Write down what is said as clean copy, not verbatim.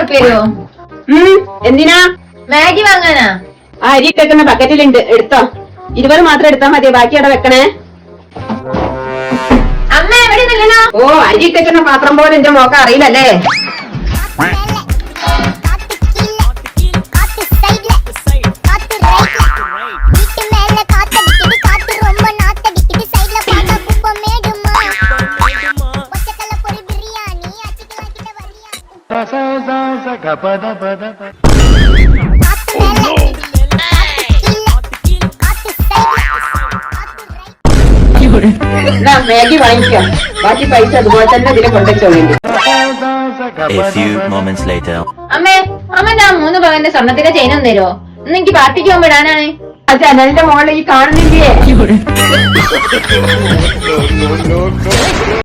ഉറുപ്പ്യ തരുമോ? എന്തിനാ? മാഗി വാങ്ങാനാ? ആ അരി ഇട്ടേക്കുന്ന ബക്കറ്റിലുണ്ട്, എടുത്തോ. 20 മാത്രം എടുത്താ മതി, ബാക്കി അവിടെ വെക്കണേ. അമ്മ എവിടെ നില്ലല്ലോ? ഓ, അരി ഇട്ടേക്കുന്ന പാത്രം പോലെ എന്റെ മോക്ക അറിയില്ലല്ലേ? മാഗി വാങ്ങിക്കാം, ബാക്കി പൈസ അതുപോലെ തന്നെ ഇതിനെ കൊണ്ടുവച്ചോളൂ. അമ്മേ, അമ്മന്റെ ആ 3 പവന്റെ സ്വർണ്ണത്തിന്റെ ചെയിൻ ഒന്ന് തരുമോ? ഇന്ന് എനിക്ക് പാർട്ടിക്ക് പോകുമ്പോ ഇടാനാണ്. ജനലിന്റെ മോളിൽ ഈ കാണുന്നില്ലേ?